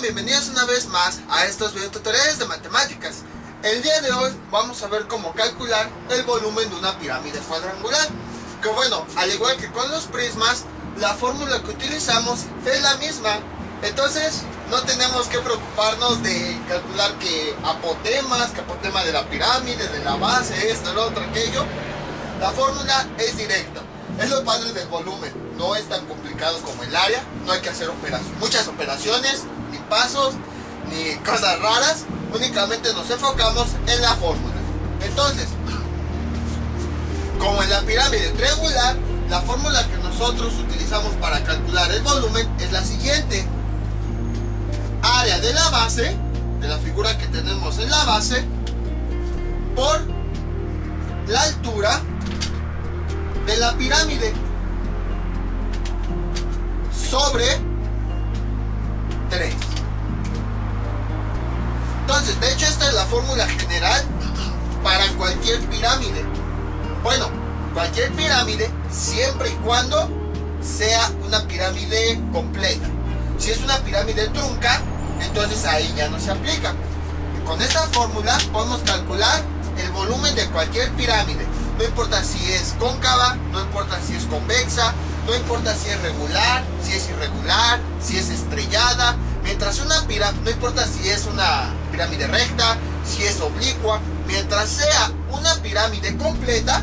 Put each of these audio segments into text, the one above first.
bienvenidos una vez más a estos videotutoriales de matemáticas. El día de hoy vamos a ver cómo calcular el volumen de una pirámide cuadrangular. Que bueno, al igual que con los prismas, la fórmula que utilizamos es la misma. Entonces no tenemos que preocuparnos de calcular que apotema de la pirámide, de la base, esto, lo otro, aquello. La fórmula es directa. Es lo padre del volumen, no es tan complicado como el área, no hay que hacer muchas operaciones, ni pasos, ni cosas raras, únicamente nos enfocamos en la fórmula. Entonces, como en la pirámide triangular, la fórmula que nosotros utilizamos para calcular el volumen es la siguiente. Área de la base, de la figura que tenemos en la base, por la altura de la pirámide sobre 3. Entonces, de hecho, esta es la fórmula general para cualquier pirámide. Bueno, cualquier pirámide siempre y cuando sea una pirámide completa. Si es una pirámide trunca, entonces ahí ya no se aplica. Con esta fórmula podemos calcular el volumen de cualquier pirámide. No importa si es cóncava, no importa si es convexa, no importa si es regular, si es irregular, si es estrellada. Mientras una pirámide, no importa si es una pirámide recta, si es oblicua, mientras sea una pirámide completa,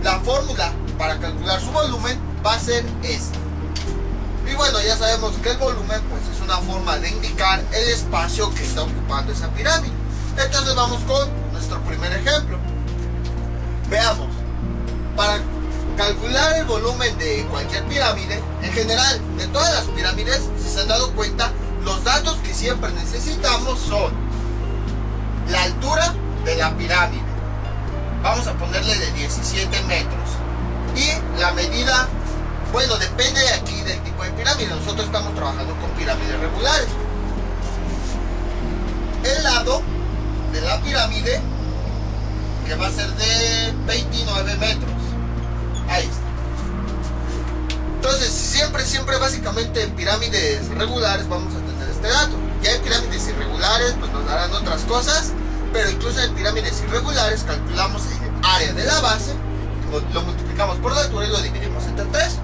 la fórmula para calcular su volumen va a ser esta. Y bueno, ya sabemos que el volumen pues es una forma de indicar el espacio que está ocupando esa pirámide. Entonces vamos con nuestro primer ejemplo. Veamos, para calcular el volumen de cualquier pirámide, en general de todas las pirámides, si se han dado cuenta, los datos que siempre necesitamos son la altura de la pirámide, vamos a ponerle de 17 metros, y la medida, bueno, depende aquí del tipo de pirámide, nosotros estamos trabajando con pirámides regulares. El lado de la pirámide, que va a ser de 29 metros. Ahí está. Entonces, siempre básicamente en pirámides regulares vamos a tener este dato. Ya en pirámides irregulares pues nos darán otras cosas, pero incluso en pirámides irregulares calculamos el área de la base, lo multiplicamos por la altura y lo dividimos entre 3.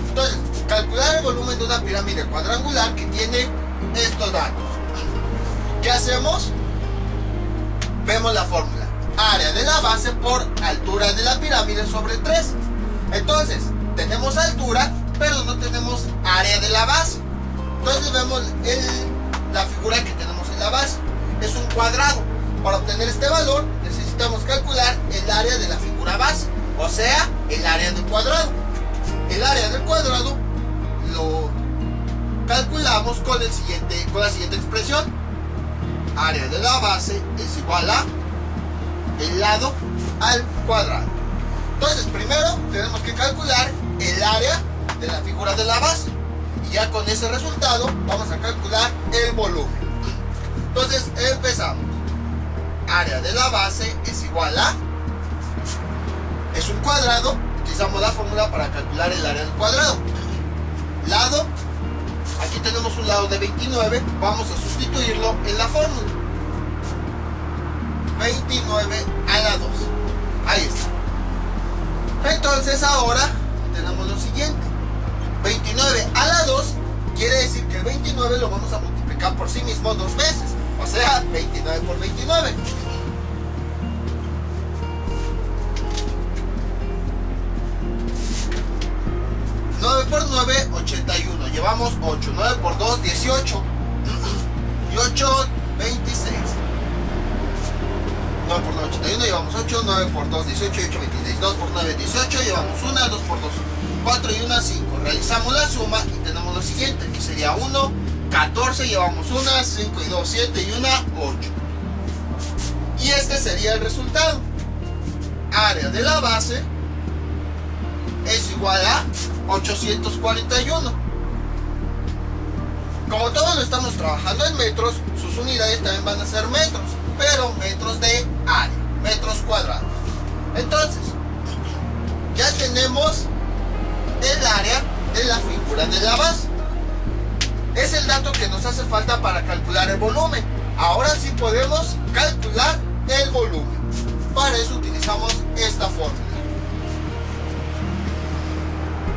Entonces, calcular el volumen de una pirámide cuadrangular que tiene estos datos. ¿Qué hacemos? Vemos la fórmula. Área de la base por altura de la pirámide sobre 3. Entonces, tenemos altura, pero no tenemos área de la base. Entonces vemos la figura que tenemos en la base. Es un cuadrado. Para obtener este valor, necesitamos calcular el área de la figura base, o sea, el área del cuadrado. El área del cuadrado lo calculamos con la siguiente expresión. Área de la base es igual a el lado al cuadrado. Entonces primero tenemos que calcular el área de la figura de la base, y ya con ese resultado vamos a calcular el volumen. Entonces empezamos. Área de la base es igual a, es un cuadrado, utilizamos la fórmula para calcular el área del cuadrado. Lado, aquí tenemos un lado de 29, vamos a sustituirlo en la fórmula. 29 a la 2. Ahí está. Entonces ahora tenemos lo siguiente. 29 a la 2 quiere decir que el 29 lo vamos a multiplicar por sí mismo 2 veces. O sea, 29 por 29. Por 9, 81. Llevamos 8. 9 por 2, 18. Y 8, 26. 9 por 9, 81. Llevamos 8. 9 por 2, 18. Y 8, 26. 2 por 9, 18. Llevamos 1. 2 por 2, 4. Y 1, 5. Realizamos la suma y tenemos lo siguiente. Que sería 1, 14. Llevamos 1. 5 y 2, 7. Y 1, 8. Y este sería el resultado. Área de la base es igual a 841. Como todo lo estamos trabajando en metros, sus unidades también van a ser metros, pero metros de área, metros cuadrados. Entonces, ya tenemos el área de la figura de la base. Es el dato que nos hace falta para calcular utilizamos esta fórmula.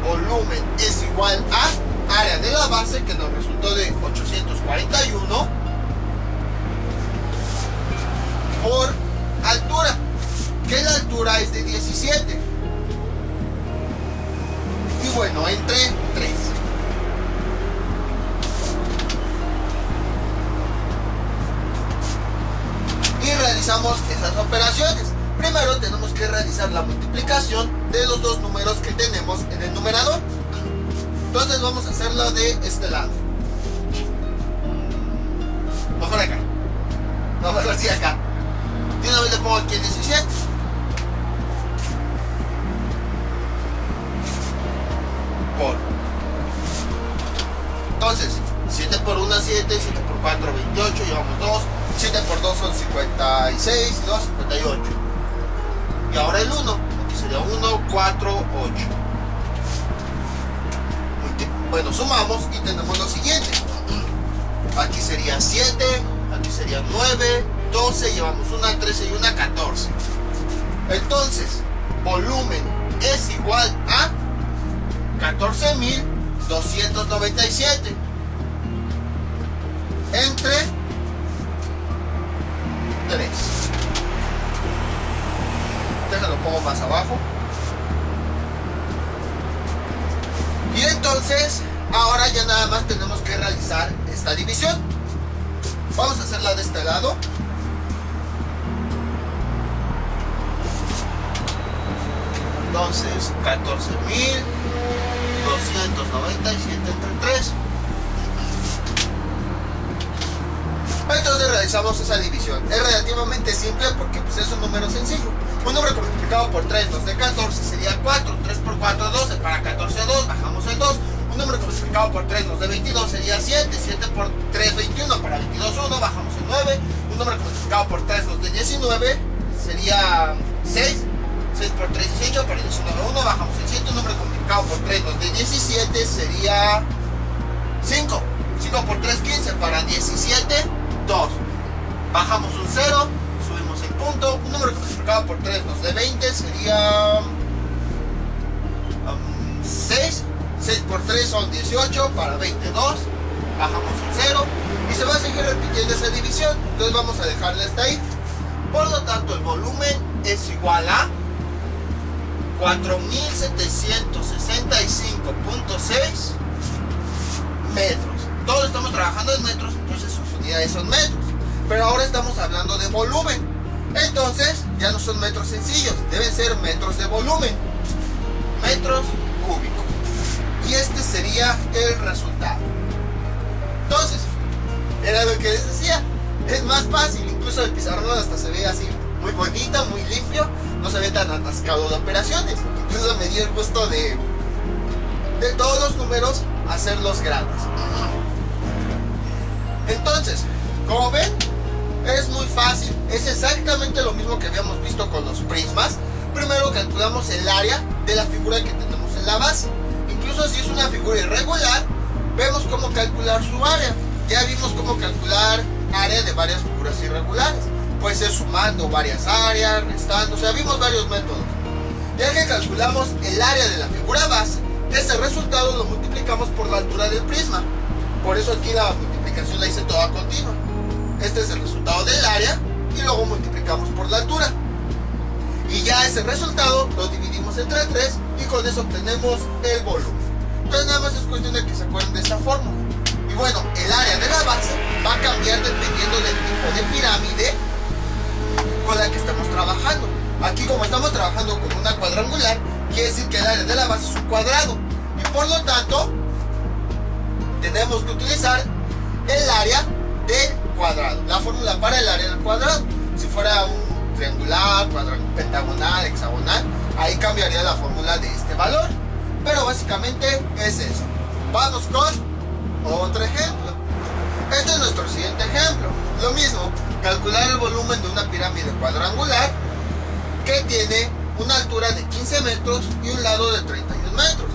Volumen es igual a área de la base, que nos resultó de 841, por altura, que la altura es de 17. Y bueno, entre 3. Y realizamos esas operaciones. Primero tenemos que realizar la multiplicación de los dos números que tenemos en el numerador. Entonces vamos a hacerlo de este lado. Mejor acá. Vamos así acá. Y una vez le pongo aquí el 17. Por. Entonces, 7 por 1 es 7, 7 por 4 28, llevamos 2. 7 por 2 son 56, y 2, 58. Y ahora el 1, aquí sería 1, 4, 8. Bueno, sumamos y tenemos lo siguiente. Aquí sería 7, aquí sería 9, 12, llevamos una 13 y una 14. Entonces, volumen es igual a 14.297 entre 3. Déjalo pongo más abajo. Y entonces, ahora ya nada más tenemos que realizar esta división. Vamos a hacerla de este lado. Entonces, 14.297 entre 3. Entonces realizamos esa división. Es relativamente simple porque pues, es un número sencillo. Un número multiplicado por 3 nos da 14, sería 4. 3 por 4, 12. Para 14, 2. Bajamos el 2. Un número multiplicado por 3 nos da 22, sería 7. 7 por 3, 21. Para 22, 1. Bajamos el 9. Un número multiplicado por 3 nos da 19, sería 6. 6 por 3, 18. Para 19, 1. Bajamos el 7. Un número multiplicado por 3 nos da 17, sería 5. 5 por 3, 15. Para 17, 2. Bajamos un 0. Subimos el punto. Un número multiplicado por 3 nos da 20, sería 6. 6 por 3 son 18, para 22. Bajamos un 0. Y se va a seguir repitiendo esa división. Entonces vamos a dejarla hasta ahí. Por lo tanto, el volumen es igual a 4.765.6 metros. Todos estamos trabajando en metros, entonces sus unidades son metros. Pero ahora estamos hablando de volumen. Entonces, ya no son metros sencillos, deben ser metros de volumen. Metros cúbicos. Y este sería el resultado. Entonces, era lo que les decía. Es más fácil, incluso el pizarrón hasta se ve así muy bonito, muy limpio. No se ve tan atascado de operaciones. Incluso me dio el gusto de todos los números hacerlos grandes. Entonces, como ven, es muy fácil. Es exactamente lo mismo que habíamos visto con los prismas. Primero calculamos el área de la figura que tenemos en la base. Incluso si es una figura irregular, vemos cómo calcular su área. Ya vimos cómo calcular área de varias figuras irregulares. Puede ser sumando varias áreas, restando, o sea, vimos varios métodos. Ya que calculamos el área de la figura base, ese resultado lo multiplicamos por la altura del prisma. Por eso aquí la multiplicación la hice toda continua. Este es el resultado del área y luego multiplicamos por la altura. Y ya ese resultado lo dividimos entre 3 y con eso obtenemos el volumen. Entonces nada más es cuestión de que se acuerden de esta fórmula. Y bueno, el área de la base va a cambiar dependiendo del tipo de pirámide con la que estamos trabajando. Aquí, como estamos trabajando con una cuadrangular, quiere decir que el área de la base es un cuadrado. Y por lo tanto, tenemos que utilizar el área del cuadrado. La fórmula para el área del cuadrado. Si fuera un triangular, pentagonal, hexagonal, ahí cambiaría la fórmula de este valor. Pero básicamente es eso. Vamos con otro ejemplo. Este es nuestro siguiente ejemplo. Lo mismo, calcular el volumen de una pirámide cuadrangular que tiene una altura de 15 metros y un lado de 31 metros.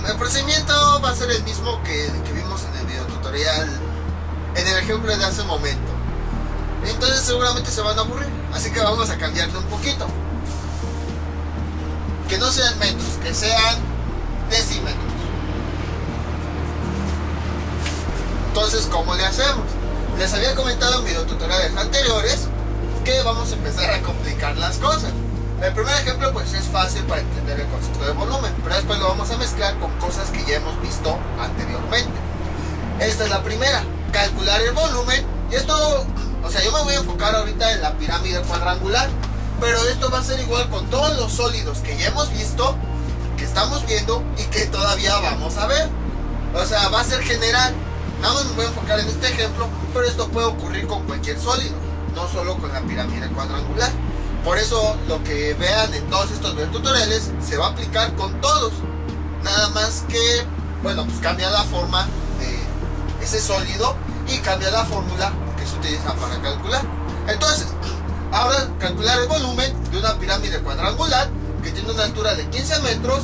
El procedimiento va a ser el mismo que vimos en el video tutorial, en el ejemplo de hace un momento. entonces seguramente se van a aburrir. Así que vamos a cambiarle un poquito. Que no sean metros, que sean decímetros. Entonces, ¿cómo le hacemos? Les había comentado en videotutoriales anteriores que vamos a empezar a complicar las cosas. El primer ejemplo pues es fácil para entender el concepto de volumen, pero después lo vamos a mezclar con cosas que ya hemos visto anteriormente. Esta es la primera, calcular el volumen. Y esto, o sea, yo me voy a enfocar ahorita en la pirámide cuadrangular, pero esto va a ser igual con todos los sólidos que ya hemos visto, que estamos viendo y que todavía vamos a ver. O sea, va a ser general. Nada más me voy a enfocar en este ejemplo, pero esto puede ocurrir con cualquier sólido, no solo con la pirámide cuadrangular. Por eso lo que vean en todos estos tutoriales se va a aplicar con todos. Nada más que, bueno, pues cambia la forma de ese sólido y cambia la fórmula que se utiliza para calcular. Entonces, ahora calcular el volumen de una pirámide cuadrangular que tiene una altura de 15 metros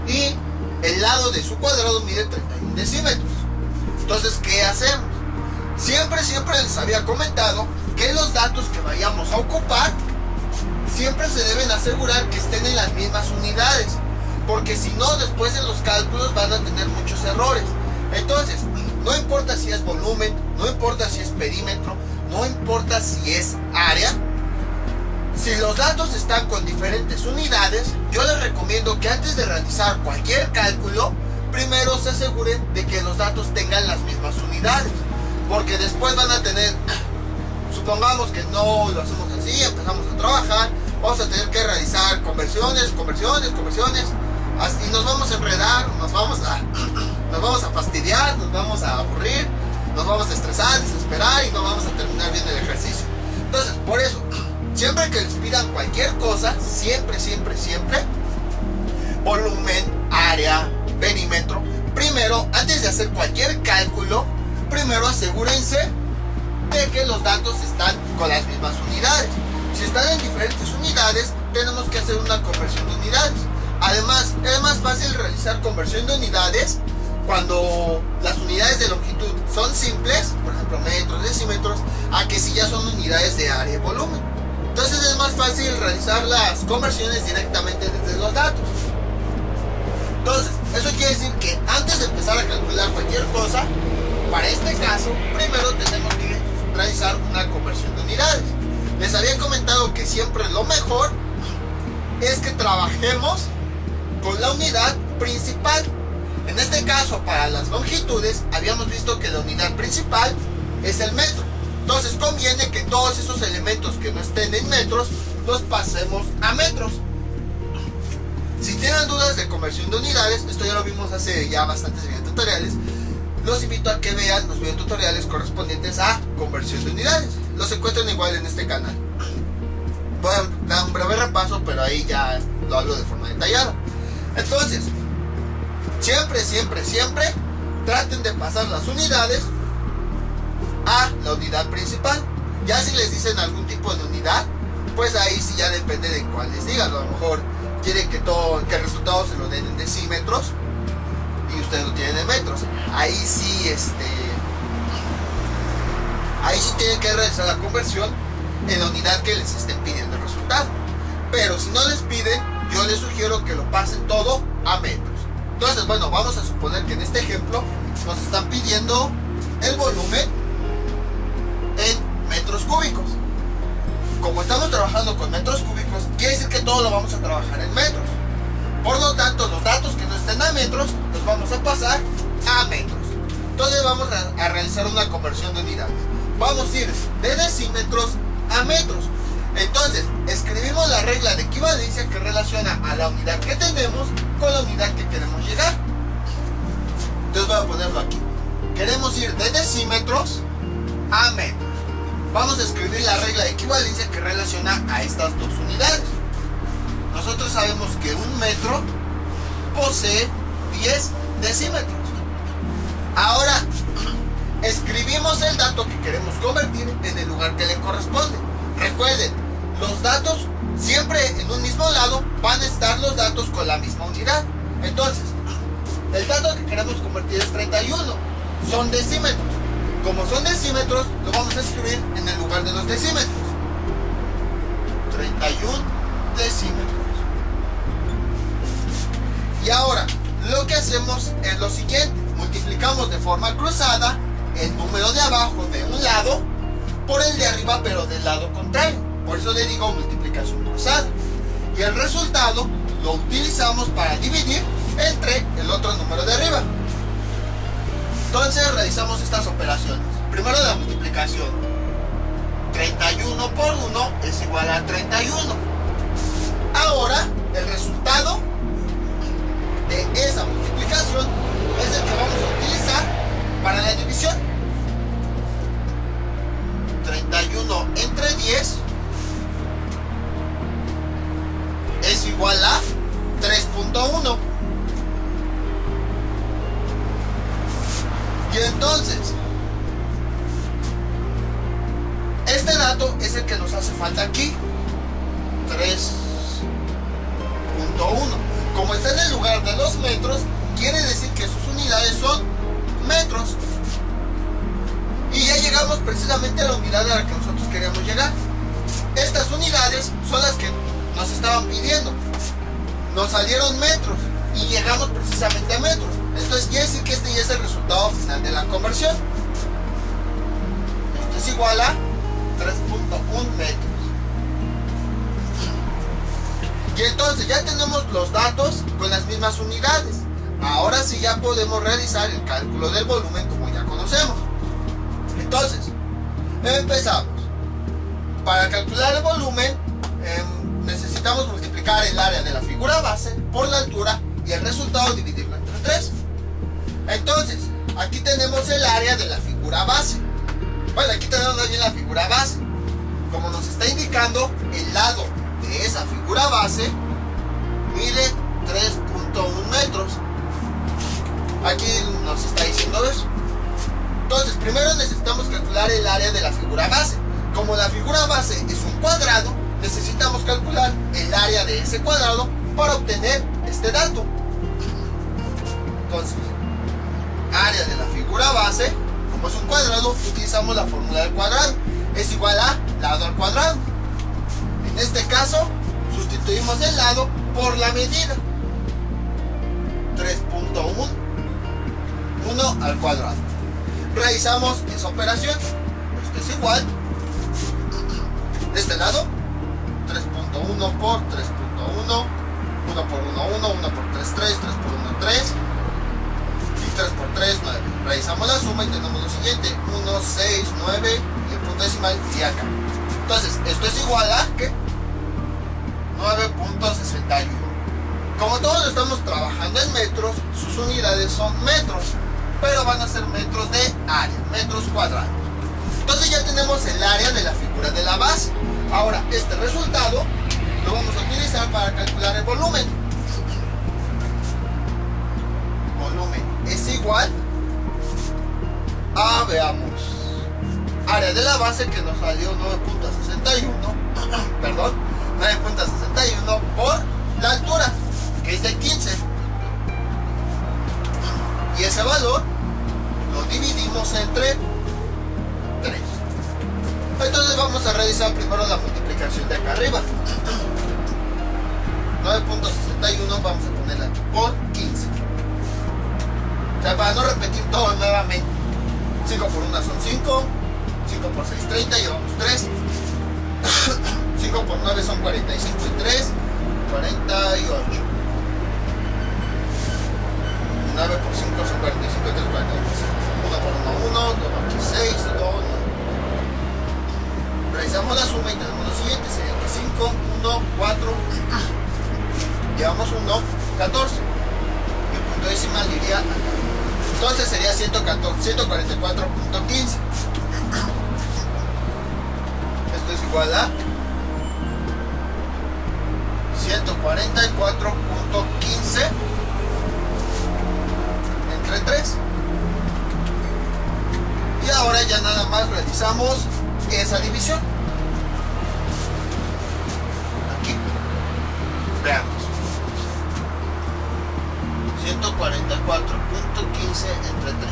y el lado de su cuadrado mide 31 decímetros. Entonces, ¿qué hacemos? Siempre les había comentado que los datos que vayamos a ocupar siempre se deben asegurar que estén en las mismas unidades, porque si no, después en los cálculos van a tener muchos errores. Entonces, no importa si es volumen, no importa si es perímetro, no importa si es área, si los datos están con diferentes unidades, yo les recomiendo que antes de realizar cualquier cálculo, primero se aseguren de que los datos tengan las mismas unidades, porque después van a tener, supongamos que no lo hacemos así, empezamos a trabajar, vamos a tener que realizar conversiones, y nos vamos a enredar, nos vamos a fastidiar, nos vamos a aburrir, nos vamos a estresar, desesperar y no vamos a terminar bien el ejercicio. Entonces, por eso, siempre que les pidan cualquier cosa, siempre, volumen, área, perímetro, primero, antes de hacer cualquier cálculo, primero asegúrense de que los datos están con las mismas unidades. Si están en diferentes unidades, tenemos que hacer una conversión de unidades. Además, es más fácil realizar conversión de unidades cuando las unidades de longitud son simples, por ejemplo metros, decímetros, a que si ya son unidades de área y volumen. Entonces es más fácil realizar las conversiones directamente desde los datos. Entonces, eso quiere decir que antes de empezar a calcular cualquier cosa, para este caso, primero tenemos que realizar una conversión de unidades. Les había comentado que siempre lo mejor es que trabajemos con la unidad principal. En este caso, para las longitudes, habíamos visto que la unidad principal es el metro. Entonces conviene que todos esos elementos que no estén en metros los pasemos a metros. Si tienen dudas de conversión de unidades, esto ya lo vimos hace ya bastantes videotutoriales, los invito a que vean los videotutoriales correspondientes a conversión de unidades. Los encuentran igual en este canal. Voy a dar un breve repaso, pero ahí ya lo hablo de forma detallada. Entonces, siempre traten de pasar las unidades a la unidad principal. Ya si les dicen algún tipo de unidad, pues ahí sí ya depende de cuál les digan. A lo mejor quieren que el resultado se lo den en decímetros y ustedes lo tienen en metros. Ahí sí tienen que realizar la conversión en la unidad que les estén pidiendo el resultado. Pero si no les piden, yo les sugiero que lo pasen todo a metros. Entonces, bueno, vamos a suponer que en este ejemplo nos están pidiendo el volumen en metros cúbicos. Como estamos trabajando con metros cúbicos, quiere decir que todo lo vamos a trabajar en metros. Por lo tanto, los datos que no estén a metros los vamos a pasar a metros. Entonces vamos a realizar una conversión de unidades. Vamos a ir de decímetros a metros. Entonces, escribimos la regla de equivalencia que relaciona a la unidad que tenemos con la unidad que queremos llegar. Entonces voy a ponerlo aquí. Queremos ir de decímetros a metros. Vamos a escribir la regla de equivalencia que relaciona a estas dos unidades. Nosotros sabemos que un metro posee 10 decímetros. Ahora, escribimos el dato que queremos convertir en el lugar que le corresponde. Recuerden, los datos siempre en un mismo lado van a estar los datos con la misma unidad. Entonces, el dato que queremos convertir es 31, son decímetros. Como son decímetros, lo vamos a escribir en el lugar de los decímetros. 31 decímetros. Y ahora, lo que hacemos es lo siguiente. Multiplicamos de forma cruzada el número de abajo de un lado por el de arriba, pero del lado contrario. Por eso le digo multiplicación cruzada. Y el resultado lo utilizamos para dividir entre el otro número de arriba. Entonces realizamos estas operaciones. Primero la multiplicación. 31 por 1 es igual a 31. Ahora el resultado de esa multiplicación es el que vamos a utilizar para la división. 31 entre 10 es igual a 3.1. Y entonces, este dato es el que nos hace falta aquí. 3.1. Como está en el lugar de los metros, quiere decir que sus unidades son metros. Y ya llegamos precisamente a la unidad a la que nosotros queríamos llegar. Estas unidades son las que nos estaban pidiendo. Nos salieron metros y llegamos precisamente a metros. Entonces quiere decir que este ya es el resultado final de la conversión. Esto es igual a 3.1 metros. Y entonces ya tenemos los datos con las mismas unidades. Ahora sí ya podemos realizar el cálculo del volumen como ya conocemos. Entonces, empezamos. Para calcular el volumen, necesitamos multiplicar el área de la figura base por la altura y el resultado dividirlo entre 3. Entonces, aquí tenemos el área de la figura base. Bueno, aquí tenemos también la figura base. Como nos está indicando, el lado de esa figura base mide 3.1 metros. Aquí nos está diciendo eso. Entonces, primero necesitamos calcular el área de la figura base. Como la figura base es un cuadrado, necesitamos calcular el área de ese cuadrado para obtener este dato. Entonces, área de la figura base, como es un cuadrado, utilizamos la fórmula del cuadrado. Es igual a lado al cuadrado. En este caso, sustituimos el lado por la medida. 3.1, 1 al cuadrado. Realizamos esa operación. Esto es igual. De este lado, 3.1 por 3.1, 1 por 1, 1, 1 por 3, 3, 3 por 1, 3, y 3 por 3, 9. Realizamos la suma y tenemos lo siguiente: 1, 6, 9, y el punto decimal y acá. Entonces, esto es igual a ¿qué? 9.61. Como todos lo estamos trabajando en metros, sus unidades son metros, pero van a ser metros de área, metros cuadrados. Entonces ya tenemos el área de la figura de la base. Ahora, este resultado lo vamos a utilizar para calcular el volumen. Volumen es igual a, veamos, área de la base que nos salió 9.61, perdón, 9.61 por la altura, que es de 15. Y ese valor lo dividimos entre 3. Entonces vamos a realizar primero la multiplicación de acá arriba. 9.61 vamos a ponerla aquí por 15. O sea, para no repetir todo nuevamente. 5 por 1 son 5. 5 por 6, 30, llevamos 3. 5 por 9 son 45 y 3, 48. 9 por 5 son 45 y 3, 48. 1 por 1, 1, luego aquí 6, luego 9. Realizamos la suma y tenemos lo siguiente: sería 5, 1, 4, llevamos 1, 14. Y el punto decimal iría acá. Entonces sería 144.15. Esto es igual a 144.15 entre 3. Y ahora ya nada más realizamos esa división. Aquí veamos: 144.15 entre 3.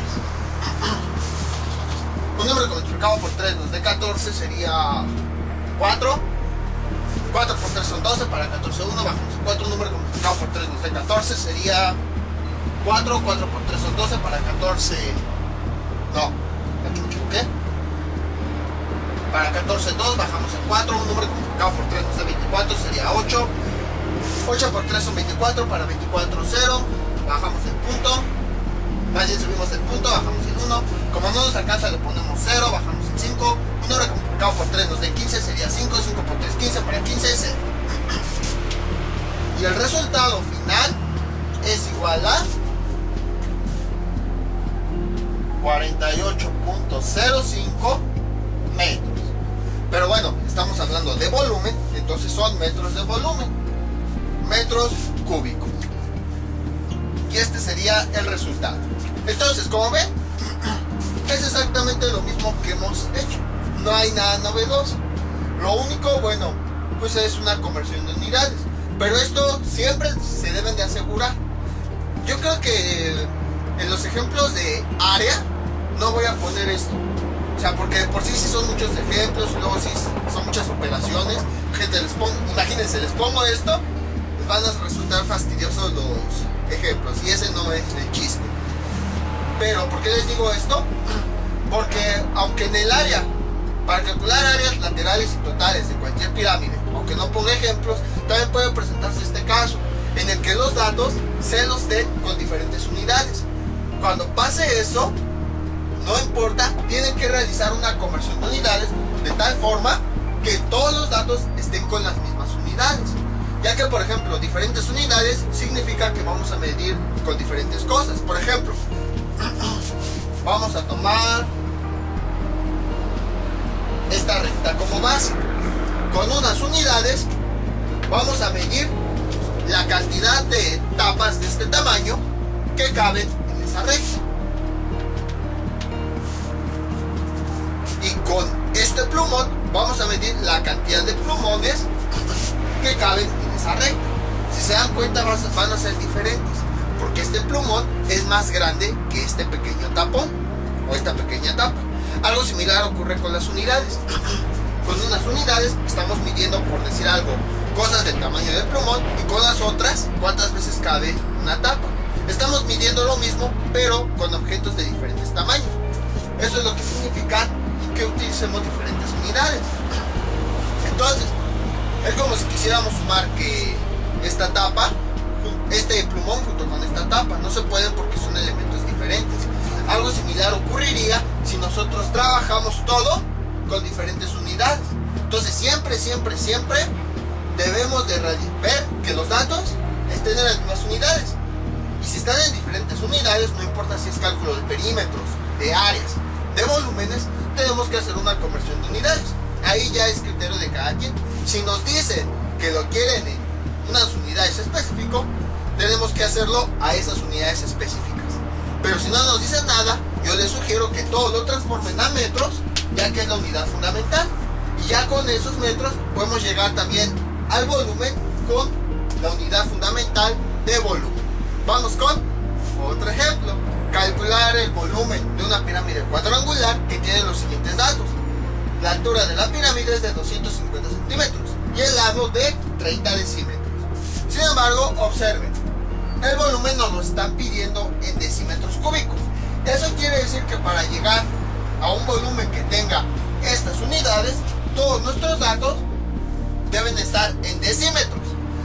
14 sería 4. 4 por 3 son 12, para 14, 1, bajamos 4, un número multiplicado por 3 nos da 14, sería 4, 4 por 3 son 12, para 14, no, aquí me equivoqué, para 14, 2, bajamos a 4, un número multiplicado por 3 nos da 24, sería 8, 8 por 3 son 24, para 24, 0, bajamos el punto, más bien subimos el punto, bajamos el 1, como no nos alcanza le ponemos 0, bajamos el 5, un número multiplicado por 3 nos da 15, sería 5, 5 por 3, 15, para 15 es 0. Y el resultado final es igual a 48.05 metros. Pero bueno, estamos hablando de volumen, entonces son metros de volumen, metros cúbicos. Y este sería el resultado. Entonces, como ven, es exactamente lo mismo que hemos hecho. No hay nada novedoso. Lo único, bueno, pues es una conversión de unidades. Pero esto siempre se deben de asegurar. Yo creo que en los ejemplos de área no voy a poner esto. O sea, porque por sí son muchos ejemplos, luego sí son muchas operaciones. Gente, imagínense, les pongo esto, les van a resultar fastidiosos los ejemplos. Y ese no es el chiste. Pero, ¿por qué les digo esto? Porque aunque en el área, para calcular áreas laterales y totales de cualquier pirámide, aunque no ponga ejemplos, también puede presentarse este caso, en el que los datos se los den con diferentes unidades. Cuando pase eso, no importa, tienen que realizar una conversión de unidades de tal forma que todos los datos estén con las mismas unidades. Ya que, por ejemplo, diferentes unidades significa que vamos a medir con diferentes cosas. Por ejemplo, vamos a tomar esta recta como base. Con unas unidades vamos a medir la cantidad de tapas de este tamaño que caben en esa recta. Y con este plumón vamos a medir la cantidad de plumones que caben en esa recta. Si se dan cuenta, van a ser diferentes, porque este plumón es más grande que este pequeño tapón o esta pequeña tapa. Algo similar ocurre con las unidades. Con unas unidades estamos midiendo, por decir algo, cosas del tamaño del plumón, y con las otras, cuántas veces cabe una tapa. Estamos midiendo lo mismo, pero con objetos de diferentes tamaños. Eso es lo que significa que utilicemos diferentes unidades. Entonces, es como si quisiéramos sumar que esta tapa, este plumón junto con esta tapa, no se pueden porque son elementos diferentes. Algo similar ocurriría si nosotros trabajamos todo con diferentes unidades. Entonces siempre debemos de ver que los datos estén en las mismas unidades. Y si están en diferentes unidades, no importa si es cálculo de perímetros, de áreas, de volúmenes, tenemos que hacer una conversión de unidades. Ahí ya es criterio de cada quien. Si nos dicen que lo quieren en unas unidades específicas, tenemos que hacerlo a esas unidades específicas. Pero si no nos dicen nada, yo les sugiero que todo lo transformen a metros, ya que es la unidad fundamental. Y ya con esos metros podemos llegar también al volumen con la unidad fundamental de volumen. Vamos con otro ejemplo. Calcular el volumen de una pirámide cuadrangular que tiene los siguientes datos. La altura de la pirámide es de 250 centímetros y el lado de 30 decímetros. Sin embargo, observen, el volumen nos lo están pidiendo en decímetros cúbicos. Eso quiere decir que para llegar a un volumen que tenga estas unidades, todos nuestros datos deben estar en decímetros.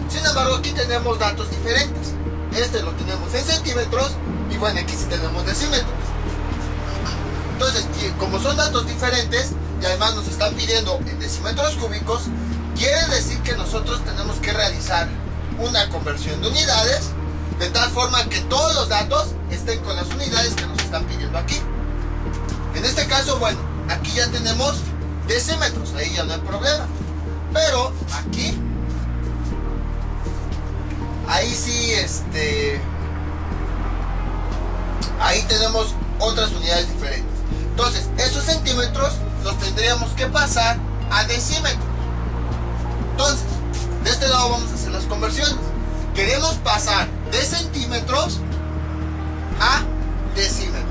Sin embargo, aquí tenemos datos diferentes. Este lo tenemos en centímetros y bueno, aquí sí tenemos decímetros. Entonces, como son datos diferentes y además nos están pidiendo en decímetros cúbicos, quiere decir que nosotros tenemos que realizar una conversión de unidades de tal forma que todos los datos estén con las unidades que nos están pidiendo aquí. En este caso, bueno, aquí ya tenemos decímetros, ahí ya no hay problema. Pero aquí, ahí sí, ahí tenemos otras unidades diferentes. Entonces, esos centímetros los tendríamos que pasar a decímetros. Entonces, de este lado vamos a hacer las conversiones. Queremos pasar de centímetros a decímetros.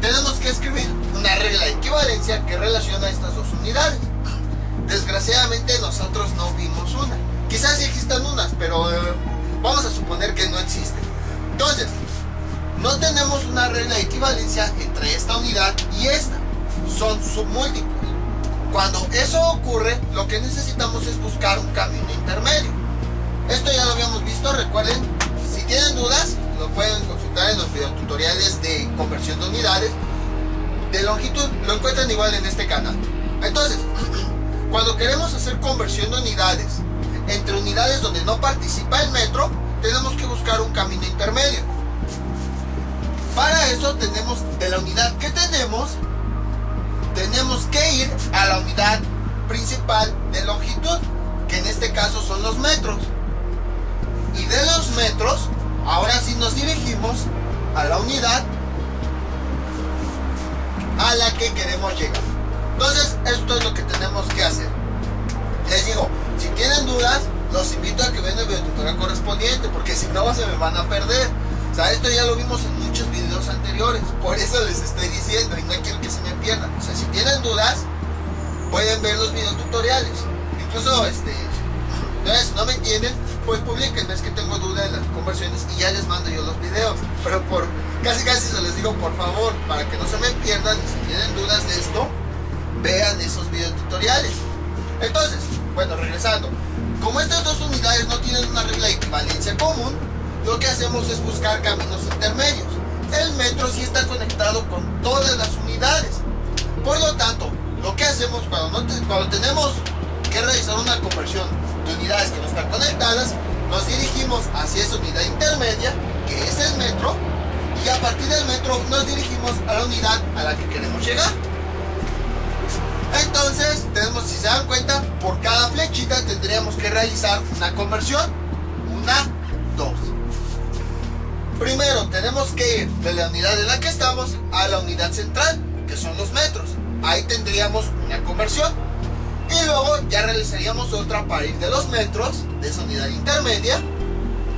tenemos que escribir una regla de equivalencia que relaciona estas dos unidades. Desgraciadamente nosotros no vimos una. Quizás sí existan unas, pero vamos a suponer que no existen. Entonces, no tenemos una regla de equivalencia entre esta unidad y esta. Son submúltiplos. Cuando eso ocurre, lo que necesitamos es buscar un camino intermedio. Esto ya lo habíamos visto, recuerden. Si tienen dudas, lo pueden consultar en los videotutoriales de conversión de unidades. De longitud, lo encuentran igual en este canal. Entonces, cuando queremos hacer conversión de unidades entre unidades donde no participa el metro, tenemos que buscar un camino intermedio. Para eso tenemos, de la unidad que tenemos que ir a la unidad principal de longitud, que en este caso son los metros. Y de los metros, ahora sí nos dirigimos a la unidad a la que queremos llegar. Entonces, esto es lo que tenemos que hacer. Les digo, si tienen dudas, los invito a que vean el videotutorial correspondiente, porque si no se me van a perder. O sea, esto ya lo vimos en muchos videos anteriores, por eso les estoy diciendo y no quiero que se me pierdan. O sea, si tienen dudas, pueden ver los videotutoriales. Incluso, entonces, si no me entienden, pues publíquenme, es que tengo duda de las conversiones y ya les mando yo los videos. Pero casi se les digo, por favor, para que no se me pierdan, y si tienen dudas de esto, vean esos videotutoriales. Entonces, bueno, regresando, como estas dos unidades no tienen una regla de equivalencia común, lo que hacemos es buscar caminos intermedios. El metro sí está conectado con todas las unidades. Por lo tanto, lo que hacemos cuando tenemos que realizar una conversión de unidades que no están conectadas, nos dirigimos hacia esa unidad intermedia, que es el metro, y a partir del metro nos dirigimos a la unidad a la que queremos llegar. Entonces, si se dan cuenta, por cada flechita tendríamos que realizar una conversión. 1, 2. Primero tenemos que ir de la unidad en la que estamos a la unidad central, que son los metros. Ahí tendríamos una conversión. Y luego ya realizaríamos otra para ir de los metros, de esa unidad intermedia,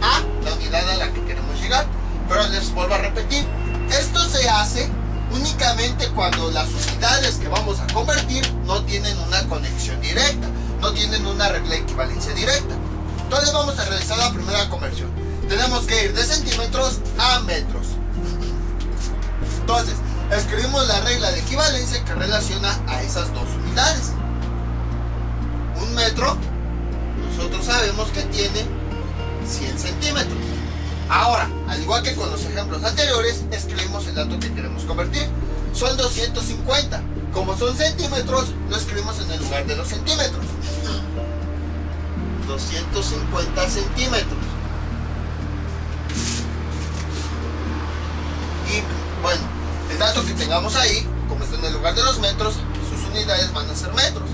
a la unidad a la que queremos llegar. Pero les vuelvo a repetir, esto se hace únicamente cuando las unidades que vamos a convertir no tienen una conexión directa, no tienen una regla de equivalencia directa. Entonces vamos a realizar la primera conversión. Tenemos que ir de centímetros a metros. Entonces, escribimos la regla de equivalencia que relaciona a esas dos unidades. Un metro, nosotros sabemos que tiene 100 centímetros. Ahora, al igual que con los ejemplos anteriores, escribimos el dato que queremos convertir. Son 250. Como son centímetros, lo escribimos en el lugar de los centímetros. 250 centímetros. Y bueno, el dato que tengamos ahí, como está en el lugar de los metros, sus unidades van a ser metros.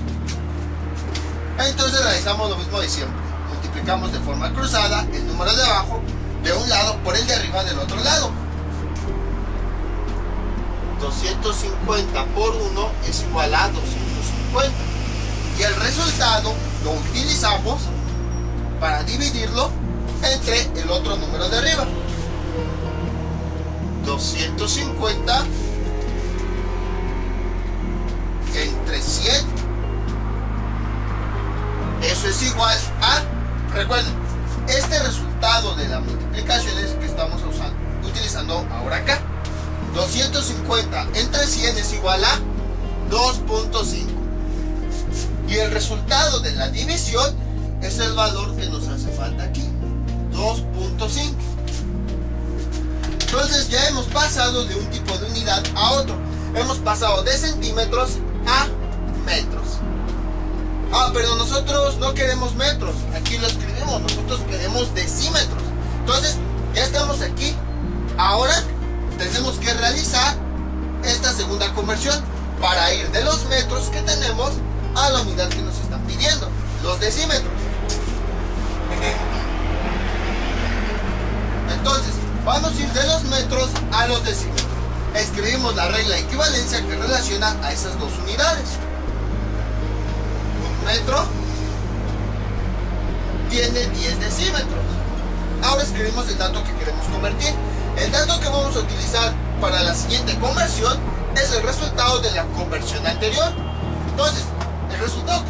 Entonces realizamos lo mismo de siempre. Multiplicamos de forma cruzada el número de abajo de un lado por el de arriba del otro lado. 250 por 1 es igual a 250. Y el resultado lo utilizamos para dividirlo entre el otro número de arriba. 250 entre 100. Eso es igual a, recuerden, este resultado de la multiplicación es que estamos utilizando ahora acá. 250 entre 100 es igual a 2.5. Y el resultado de la división es el valor que nos hace falta aquí, 2.5. Entonces ya hemos pasado de un tipo de unidad a otro. Hemos pasado de centímetros a metros. Pero nosotros no queremos metros. Aquí lo escribimos. Nosotros queremos decímetros. Entonces ya estamos aquí. Ahora tenemos que realizar esta segunda conversión para ir de los metros que tenemos a la unidad que nos están pidiendo, los decímetros. Entonces vamos a ir de los metros a los decímetros. Escribimos la regla de equivalencia que relaciona a esas dos unidades. Un metro tiene 10 decímetros. Ahora escribimos el dato que queremos convertir. El dato que vamos a utilizar para la siguiente conversión es el resultado de la conversión anterior. Entonces, el resultado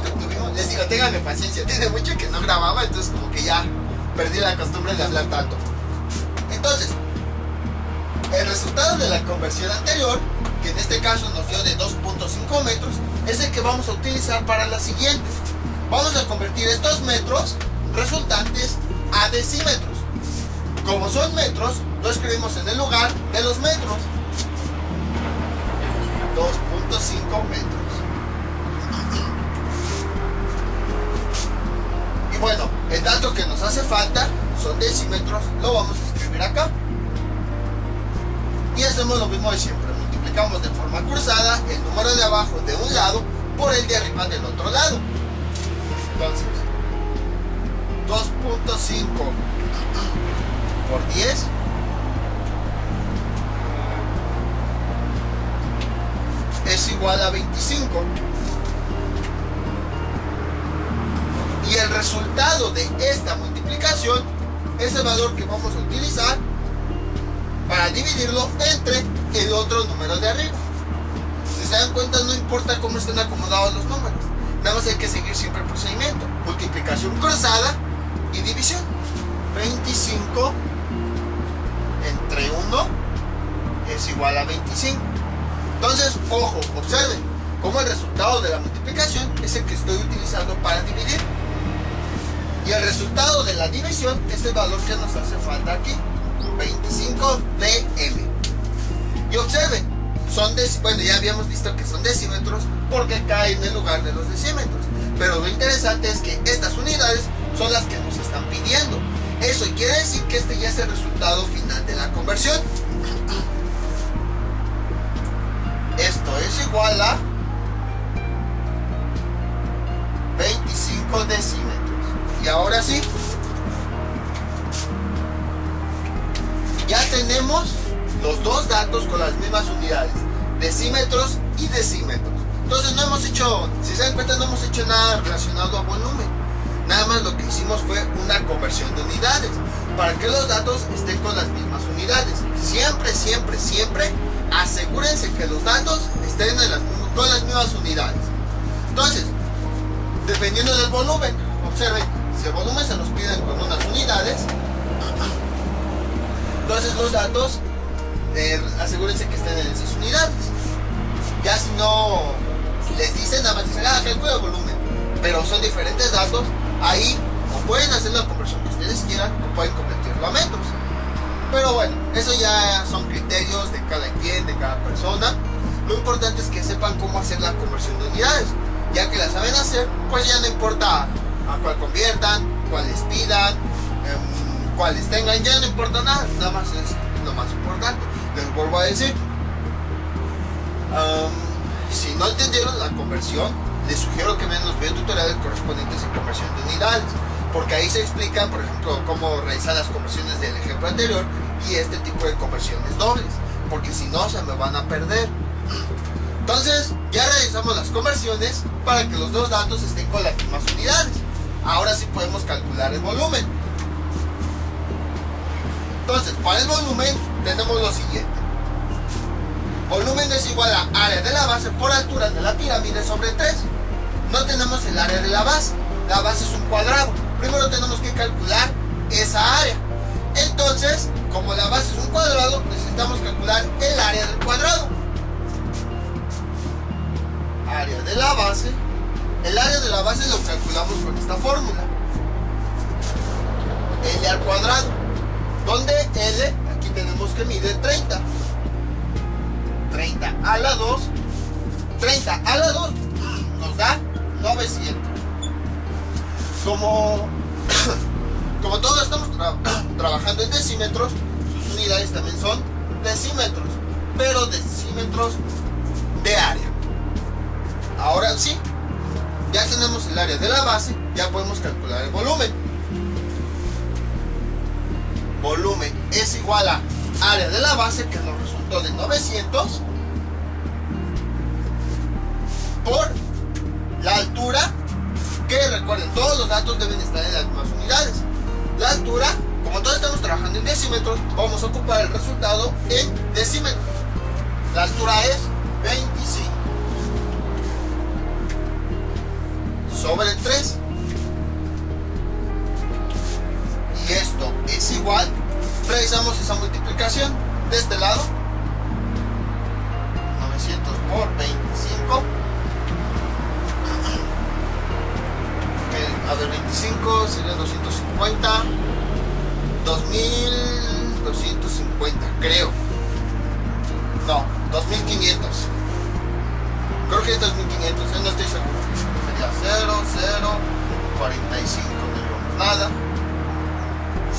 que obtuvimos, les digo, ténganme paciencia, tiene mucho que no grababa, entonces como que ya perdí la costumbre de hablar tanto. Entonces, el resultado de la conversión anterior, que en este caso nos dio de 2.5 metros, es el que vamos a utilizar para la siguiente. Vamos a convertir estos metros resultantes a decímetros. Como son metros, lo escribimos en el lugar de los metros. 2.5 metros. Y bueno, el dato que nos hace falta son decímetros, lo vamos a escribir acá. Y hacemos lo mismo de siempre, multiplicamos de forma cruzada el número de abajo de un lado por el de arriba del otro lado. Entonces, 2.5 por 10 es igual a 25. Y el resultado de esta multiplicación es el valor que vamos a utilizar para dividirlo entre el otro número de arriba. Si se dan cuenta, no importa cómo estén acomodados los números, nada más hay que seguir siempre el procedimiento: multiplicación cruzada y división. 25 entre 1 es igual a 25. Entonces, ojo, observen cómo el resultado de la multiplicación es el que estoy utilizando para dividir, y el resultado de la división es el valor que nos hace falta aquí, 25 dm. Y observen, bueno, ya habíamos visto que son decímetros porque caen en el lugar de los decímetros, pero lo interesante es que estas unidades son las que nos están pidiendo. Eso quiere decir que este ya es el resultado final de la conversión. Esto es igual a 25 decímetros. Y ahora sí, ya tenemos los dos datos con las mismas unidades, decímetros y decímetros. Entonces no hemos hecho, si se dan cuenta, no hemos hecho nada relacionado a volumen. Nada más lo que hicimos fue una conversión de unidades para que los datos estén con las mismas unidades. Siempre, siempre, siempre asegúrense que los datos estén con las mismas unidades. Entonces, dependiendo del volumen, observen, si el volumen se los piden con unas unidades, entonces los datos asegúrense que estén en esas unidades. Ya si no les dicen, nada más dicen, calcula el volumen, pero son diferentes datos, ahí o pueden hacer la conversión que ustedes quieran o pueden convertirlo a metros. Pero bueno, eso ya son criterios de cada quien, de cada persona. Lo importante es que sepan cómo hacer la conversión de unidades. Ya que la saben hacer, pues ya no importa a cuál conviertan, cuáles pidan, cuáles tengan, ya no importa nada. Nada más es lo más importante. Les vuelvo a decir, si no entendieron la conversión, les sugiero que vean los videotutoriales correspondientes en conversión de unidades, porque ahí se explican, por ejemplo, cómo realizar las conversiones del ejemplo anterior y este tipo de conversiones dobles, porque si no se me van a perder. Entonces ya realizamos las conversiones para que los dos datos estén con las mismas unidades. Ahora sí podemos calcular el volumen. Entonces, para el volumen tenemos lo siguiente: volumen es igual a área de la base por altura de la pirámide sobre 3. No tenemos el área de la base es un cuadrado. Primero tenemos que calcular esa área. Entonces, como la base es un cuadrado, necesitamos calcular el área del cuadrado. Área de la base. El área de la base lo calculamos con esta fórmula: L al cuadrado, donde L, aquí tenemos que mide 30. 30 a la 2 nos da 900. Como todos estamos trabajando en decímetros, sus unidades también son decímetros, pero decímetros de área. Ahora sí, ya tenemos el área de la base, ya podemos calcular el volumen. Volumen es igual a área de la base, que nos resultó de 900, por la altura, que recuerden, todos los datos deben estar en las mismas unidades. La altura, como todos estamos trabajando en decímetros, vamos a ocupar el resultado en decímetros. La altura es 25 sobre 3. Y esto es igual, realizamos esa multiplicación de este lado, 900 por 25. A ver, 25 sería 250, 2250, creo. No, 2500. Creo que es 2500, no estoy seguro. Sería 0, 0, 45, no llevamos nada.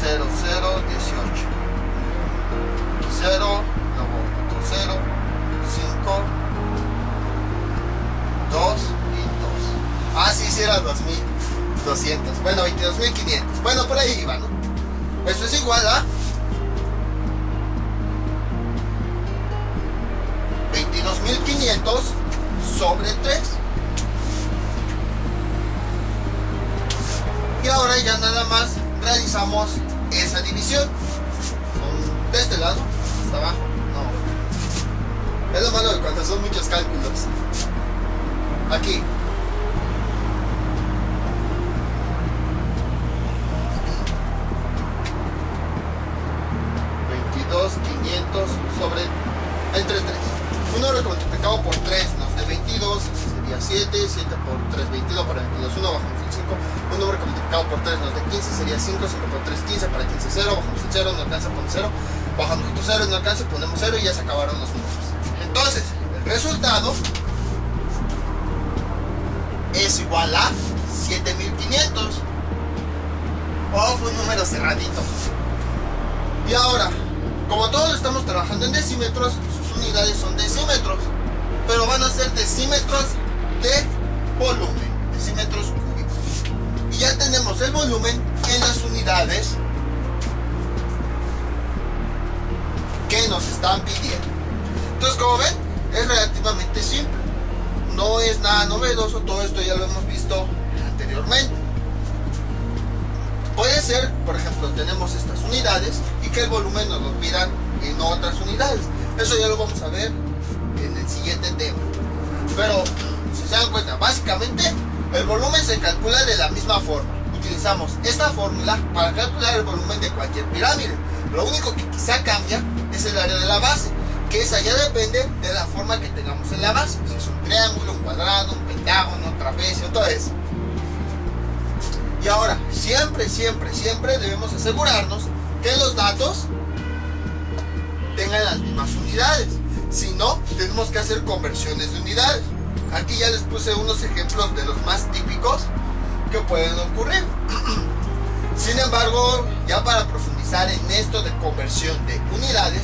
0, 0, 18. 0, luego otro 0, 5, 2 y 2. Ah, sí, era 2200. Bueno, 22.500. Bueno, por ahí iba, ¿no? Eso es igual a 22.500 sobre 3. Y ahora ya nada más realizamos esa división. De este lado hasta abajo. No. Es lo malo de cuando son muchos cálculos. Aquí. 500 sobre entre 3. Un número multiplicado por 3 nos da 22, sería 7, 7 por 3, 22, para 22, 1 bajamos el 5. Un número multiplicado por 3 nos da 15, sería 5, 5 por 3, 15, para 15, 0, bajamos el 0, no alcanza, ponemos 0, bajamos otro 0, no alcanza, ponemos 0 y ya se acabaron los números. Entonces, el resultado es igual a 7500. Oh, fue un número cerradito. Y ahora, como todos estamos trabajando en decímetros, sus unidades son decímetros, pero van a ser decímetros de volumen, decímetros cúbicos. Y ya tenemos el volumen en las unidades que nos están pidiendo. Entonces, como ven, es relativamente simple. No es nada novedoso, todo esto ya lo hemos visto anteriormente. Puede ser, por ejemplo, tenemos estas unidades y que el volumen nos lo pidan en otras unidades. Eso ya lo vamos a ver en el siguiente tema. Pero, si se dan cuenta, básicamente el volumen se calcula de la misma forma. Utilizamos esta fórmula para calcular el volumen de cualquier pirámide. Lo único que quizá cambia es el área de la base, que esa ya depende de la forma que tengamos en la base. Si es un triángulo, un cuadrado, un pentágono, un trapecio, todo eso. Y ahora, siempre debemos asegurarnos que los datos tengan las mismas unidades. Si no, tenemos que hacer conversiones de unidades. Aquí ya les puse unos ejemplos de los más típicos que pueden ocurrir. Sin embargo, ya para profundizar en esto de conversión de unidades,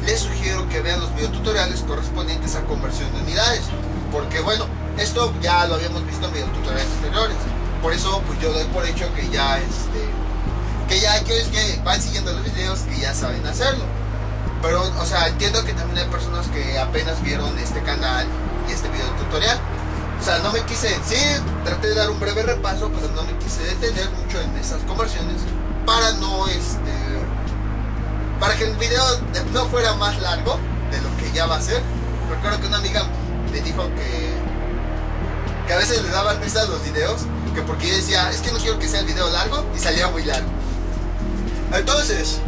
les sugiero que vean los videotutoriales correspondientes a conversión de unidades. Porque bueno, esto ya lo habíamos visto en videotutoriales anteriores. Por eso pues yo doy por hecho que ya aquellos que van siguiendo los videos que ya saben hacerlo. Pero, o sea, entiendo que también hay personas que apenas vieron este canal y este video tutorial. O sea, no me quise, sí, traté de dar un breve repaso, pero no me quise detener mucho en esas conversiones para no, para que el video no fuera más largo de lo que ya va a ser. Recuerdo que una amiga me dijo que a veces le daban risa los videos, que porque yo decía, es que no quiero que sea el video largo, y salía muy largo. Entonces,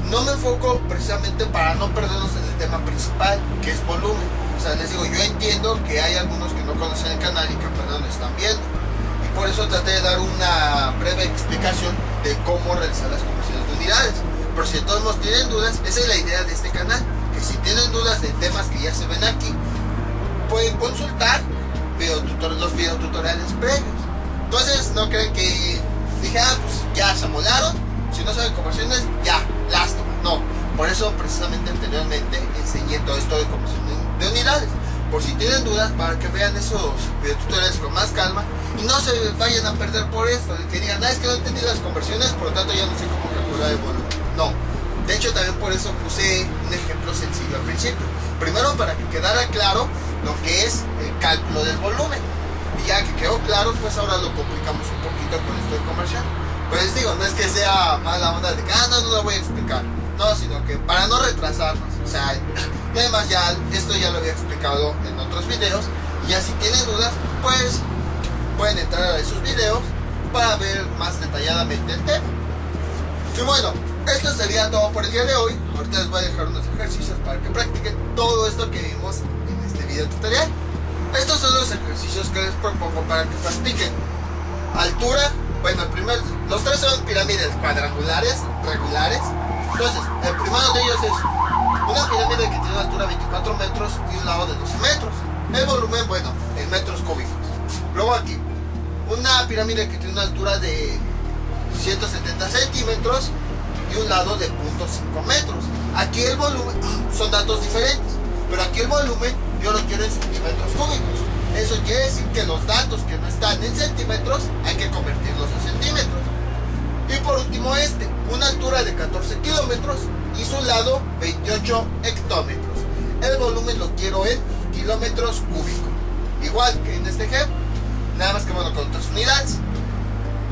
no me enfoco precisamente para no perdernos en el tema principal, que es volumen. O sea, les digo, yo entiendo que hay algunos que no conocen el canal y que apenas lo están viendo, y por eso traté de dar una breve explicación de cómo realizar las conversiones de unidades. Pero si todos tienen dudas, esa es la idea de este canal, que si tienen dudas de temas que ya se ven aquí, pueden consultar los videotutoriales previos. Entonces no creen que dije, pues ya se amolaron, si no saben conversiones, ya, lástima. No, por eso precisamente anteriormente enseñé todo esto de conversión de unidades, por si tienen dudas, para que vean esos videotutoriales con más calma y no se vayan a perder por esto, de que digan, es que no entendí las conversiones, por lo tanto ya no sé cómo calcular el volumen. No, de hecho también por eso puse un ejemplo sencillo al principio, primero para que quedara claro lo que es el cálculo del volumen, Y ya que quedó claro, pues ahora lo complicamos un poquito con esto de comercial. Pues les digo, no es que sea mala onda de que no lo voy a explicar, no, sino que para no retrasarnos, o sea, y además ya esto ya lo había explicado en otros videos, y ya si tienen dudas, pues pueden entrar a esos videos para ver más detalladamente el tema. Y bueno, esto sería todo por el día de hoy. Ahorita les voy a dejar unos ejercicios para que practiquen todo esto que vimos en este video tutorial. Estos son los ejercicios que les propongo para que practiquen. Altura, bueno, los tres son pirámides cuadrangulares, regulares. Entonces, el primero de ellos es una pirámide que tiene una altura de 24 metros y un lado de 12 metros. El volumen, bueno, en metros cúbicos. Luego aquí, una pirámide que tiene una altura de 170 centímetros y un lado de 0.5 metros. Aquí el volumen, son datos diferentes, pero aquí el volumen yo lo quiero en centímetros cúbicos. Eso quiere decir que los datos que no están en centímetros hay que convertirlos a centímetros. Y por último una altura de 14 kilómetros y su lado 28 hectómetros. El volumen lo quiero en kilómetros cúbicos. Igual que en este ejemplo, nada más que bueno con otras unidades.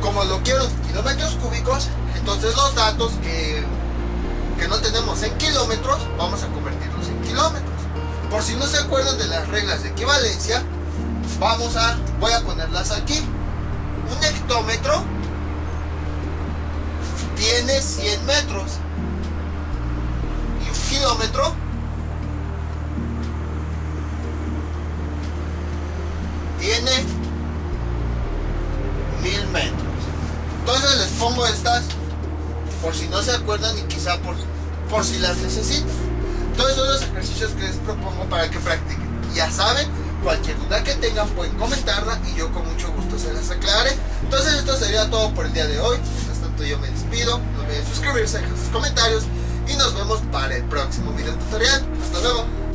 Como lo quiero en kilómetros cúbicos, entonces los datos que no tenemos en kilómetros, vamos a convertirlos en kilómetros. Por si no se acuerdan de las reglas de equivalencia, voy a ponerlas aquí. Un hectómetro tiene 100 metros y un kilómetro tiene 1000 metros. Entonces les pongo estas por si no se acuerdan y quizá por si las necesitan. Entonces son los ejercicios que les propongo para que practiquen. Ya saben, cualquier duda que tengan pueden comentarla y yo con mucho gusto se las aclararé. Entonces esto sería todo por el día de hoy. Mientras tanto yo me despido, no olviden suscribirse, dejar sus comentarios y nos vemos para el próximo video tutorial. Hasta luego.